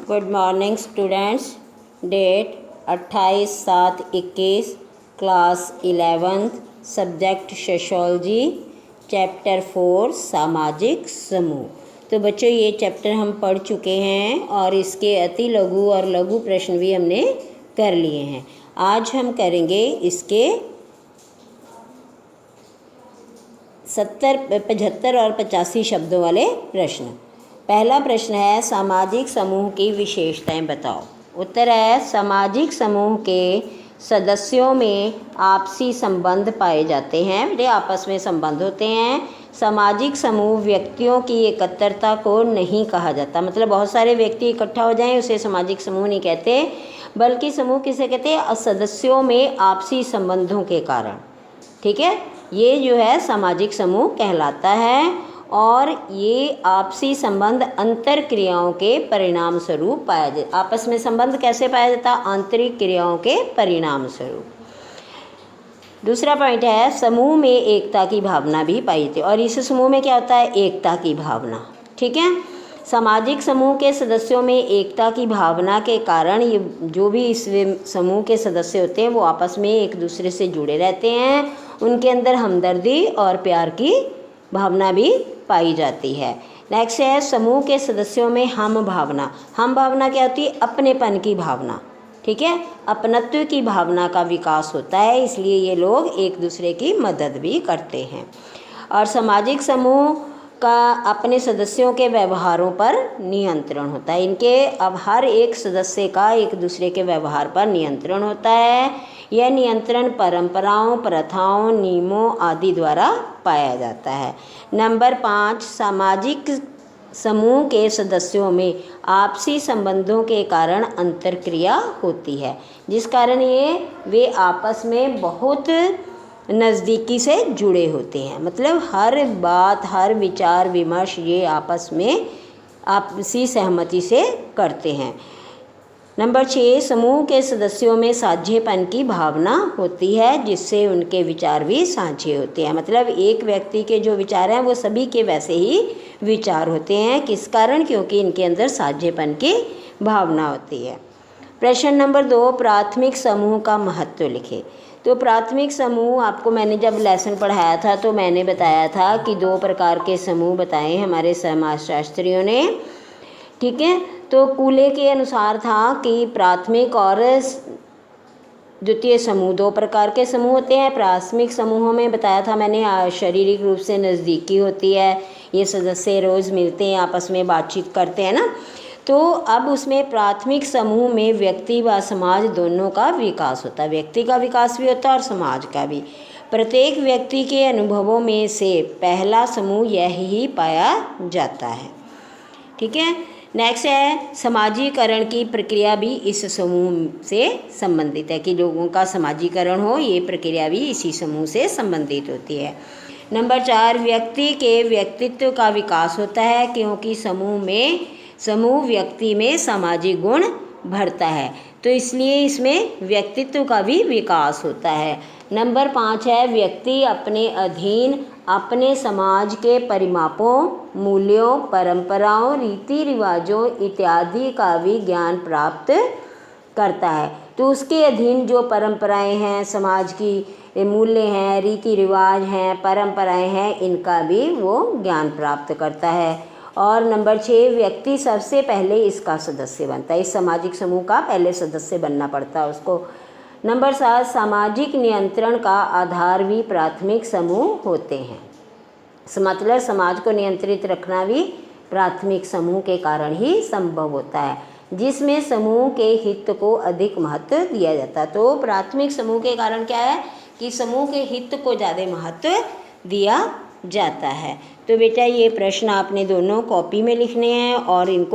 Good morning students. Date 28/7/21, class 11th, subject sociology, chapter 4 सामाजिक समूह। तो बच्चों ये चैप्टर हम पढ़ चुके हैं और इसके अति लघु और लघु प्रश्न भी हमने कर लिए हैं। आज हम करेंगे इसके 70, 75 और 85 शब्दों वाले प्रश्न। पहला प्रश्न है सामाजिक समूह की विशेषताएं बताओ। उत्तर है सामाजिक समूह के सदस्यों में आपसी संबंध पाए जाते हैं, वे आपस में संबंध होते हैं। सामाजिक समूह व्यक्तियों की एकत्रता को नहीं कहा जाता, मतलब बहुत सारे व्यक्ति इकट्ठा हो जाएं उसे सामाजिक समूह नहीं कहते, बल्कि समूह किसे कहते हैं? सदस्यों में आपसी संबंधों के कारण। ठीक है, ये जो है सामाजिक समूह कहलाता है और ये आपसी संबंध अंतर क्रियाओं के परिणाम स्वरूप पाया जाता। आपस में संबंध कैसे पाया जाता? आंतरिक क्रियाओं के परिणाम स्वरूप। दूसरा पॉइंट है समूह में एकता की भावना भी पाई जाती है और इस समूह में क्या होता है? एकता की भावना। ठीक है, सामाजिक समूह के सदस्यों में एकता की भावना के कारण ये जो भी इस समूह के सदस्य होते हैं वो आपस में एक दूसरे से जुड़े रहते हैं, उनके अंदर हमदर्दी और प्यार की भावना भी पाई जाती है। नेक्स्ट है समूह के सदस्यों में हम भावना। हम भावना क्या होती है? अपनेपन की भावना। ठीक है, अपनत्व की भावना का विकास होता है, इसलिए ये लोग एक दूसरे की मदद भी करते हैं। और सामाजिक समूह का अपने सदस्यों के व्यवहारों पर नियंत्रण होता है। इनके अब हर एक सदस्य का एक दूसरे के व्यवहार पर नियंत्रण होता है। यह नियंत्रण परंपराओं, प्रथाओं, नियमों आदि द्वारा पाया जाता है। नंबर 5, सामाजिक समूह के सदस्यों में आपसी संबंधों के कारण अंतर्क्रिया होती है, जिस कारण वे आपस में बहुत नज़दीकी से जुड़े होते हैं, मतलब हर बात, हर विचार विमर्श ये आपस में आपसी सहमति से करते हैं। नंबर 6, समूह के सदस्यों में साझेपन की भावना होती है, जिससे उनके विचार भी साझे होते हैं, मतलब एक व्यक्ति के जो विचार हैं वो सभी के वैसे ही विचार होते हैं। किस कारण? क्योंकि इनके अंदर साझेपन की भावना होती है। प्रश्न नंबर 2, प्राथमिक समूह का महत्व लिखे। तो प्राथमिक समूह आपको मैंने जब लेसन पढ़ाया था तो मैंने बताया था कि 2 प्रकार के समूह बताए हमारे समाजशास्त्रियों ने। ठीक है, तो कूले के अनुसार था कि प्राथमिक और द्वितीय समूह 2 प्रकार के समूह होते हैं। प्राथमिक समूहों में बताया था मैंने शारीरिक रूप से नज़दीकी होती है, ये सदस्य रोज़ मिलते हैं, आपस में बातचीत करते हैं ना। तो अब उसमें प्राथमिक समूह में व्यक्ति व समाज दोनों का विकास होता है, व्यक्ति का विकास भी होता है और समाज का भी। प्रत्येक व्यक्ति के अनुभवों में से पहला समूह यह ही पाया जाता है। ठीक है, नेक्स्ट है समाजीकरण की प्रक्रिया भी इस समूह से संबंधित है, कि लोगों का समाजीकरण हो, ये प्रक्रिया भी इसी समूह से संबंधित होती है। नंबर 4, व्यक्ति के व्यक्तित्व का विकास होता है, क्योंकि समूह व्यक्ति में सामाजिक गुण भरता है, तो इसलिए इसमें व्यक्तित्व का भी विकास होता है। नंबर 5 है व्यक्ति अपने अधीन अपने समाज के परिमापों, मूल्यों, परंपराओं, रीति रिवाजों इत्यादि का भी ज्ञान प्राप्त करता है। तो उसके अधीन जो परंपराएं हैं, समाज की मूल्य हैं, रीति रिवाज हैं, परंपराएं हैं, इनका भी वो ज्ञान प्राप्त करता है। और नंबर 6, व्यक्ति सबसे पहले इसका सदस्य बनता है, इस सामाजिक समूह का पहले सदस्य बनना पड़ता है उसको। नंबर 7, सामाजिक नियंत्रण का आधार भी प्राथमिक समूह होते हैं, मतलब समाज को नियंत्रित रखना भी प्राथमिक समूह के कारण ही संभव होता है, जिसमें समूह के हित को अधिक महत्व दिया जाता है। तो प्राथमिक समूह के कारण क्या है कि समूह के हित को ज़्यादा महत्व दिया जाता है। तो बेटा ये प्रश्न आपने दोनों कॉपी में लिखने हैं और इनको